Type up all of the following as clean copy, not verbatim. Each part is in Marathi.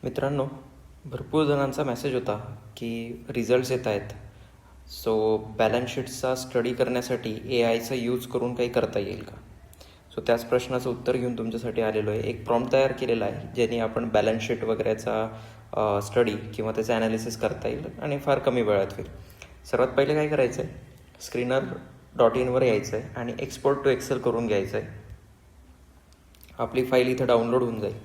मित्रांनो, भरपूर जणांचा मेसेज होता की रिझल्ट्स येत आहेत. सो बॅलन्स शीट्सचा स्टडी करण्यासाठी AIचा यूज करून काही करता येईल का? सो त्याच प्रश्नाचं उत्तर घेऊन तुमच्यासाठी आलेलो आहे. एक प्रॉम्प्ट तयार केलेला आहे ज्याने आपण बॅलन्स शीट वगैरेचा स्टडी किंवा त्याचं ॲनालिसिस करता येईल आणि फार कमी वेळात होईल. सर्वात पहिले काय करायचं आहे, screener.in वर यायचं आहे आणि एक्सपोर्ट टू एक्सेल करून घ्यायचं आहे. आपली फाईल इथं डाउनलोड होऊन जाईल.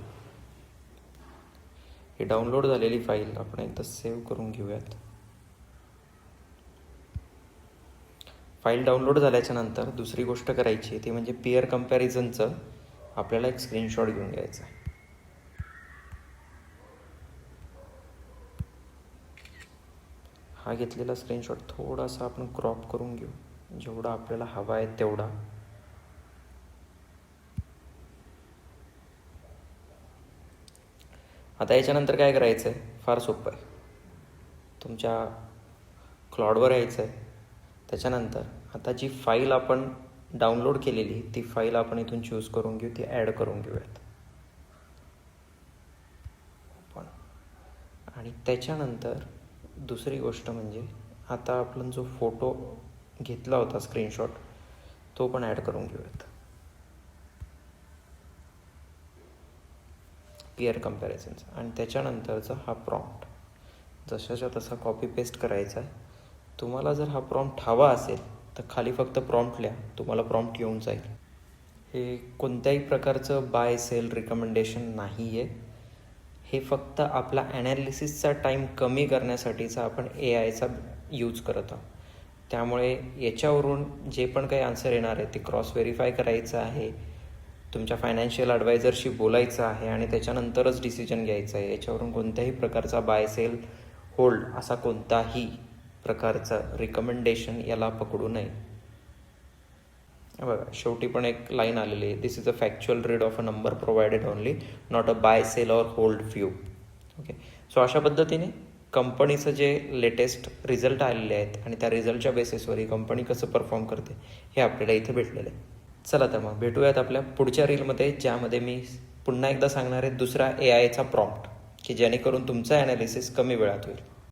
ही डाउनलोड झालेली फाईल आपण एकदा सेव्ह करून घेऊयात. फाईल डाउनलोड झाल्याच्या नंतर दुसरी गोष्ट करायची ती म्हणजे पिअर कम्पॅरिझनचं आपल्याला एक स्क्रीनशॉट घेऊन घ्यायचा आहे. हा घेतलेला स्क्रीनशॉट थोडासा आपण क्रॉप करून घेऊ, जेवढा आपल्याला हवा आहे तेवढा. आता याच्यानंतर काय करायचं आहे, फार सोपं आहे. तुमच्या क्लॉडवर यायचं आहे. त्याच्यानंतर आता जी फाईल आपण डाउनलोड केलेली ती फाईल आपण इथून चूज करून घेऊ, ती ॲड करून घेऊयात. आणि त्याच्यानंतर दुसरी गोष्ट म्हणजे आता आपण जो फोटो घेतला होता स्क्रीनशॉट तो पण ॲड करून घेऊयात. पिअर कम्पॅरिझनचा आणि त्याच्यानंतरचा हा प्रॉम्प्ट जशाच्या तसा कॉपी पेस्ट करायचा आहे. तुम्हाला जर हा प्रॉम्प्ट हवा असेल तर खाली फक्त प्रॉम्प्ट लिहा, तुम्हाला प्रॉम्प्ट येऊन जाईल. हे कोणत्याही प्रकारचं बाय सेल रिकमेंडेशन नाही आहे. हे फक्त आपला ॲनालिसिसचा टाईम कमी करण्यासाठीचा आपण AIचा यूज करत आहोत. त्यामुळे याच्यावरून जे पण काही आन्सर येणार आहे ते क्रॉस व्हेरीफाय करायचं आहे, तुमच्या फायनान्शियल ॲडवायझरशी बोलायचं आहे आणि त्याच्यानंतरच डिसिजन घ्यायचं आहे. याच्यावरून कोणत्याही प्रकारचा बाय सेल होल्ड असा कोणताही प्रकारचं रिकमेंडेशन याला पकडू नये. बघा, शेवटी पण एक लाईन आलेली आहे, this is a factual read off a number provided only, not a buy sell or hold view. Okay, so अशा पद्धतीने कंपनीचं जे लेटेस्ट रिझल्ट आलेले आहेत आणि त्या रिझल्टच्या बेसिसवर ही कंपनी कसं परफॉर्म करते हे आपल्याला इथे भेटलेलं आहे. चला तर मग भेटूयात आपल्या पुढच्या रीलमध्ये, ज्यामध्ये मी पुन्हा एकदा सांगणार आहे दुसरा AIचा प्रॉम्प्ट की जेणेकरून तुमचं ॲनालिसिस कमी वेळात होईल.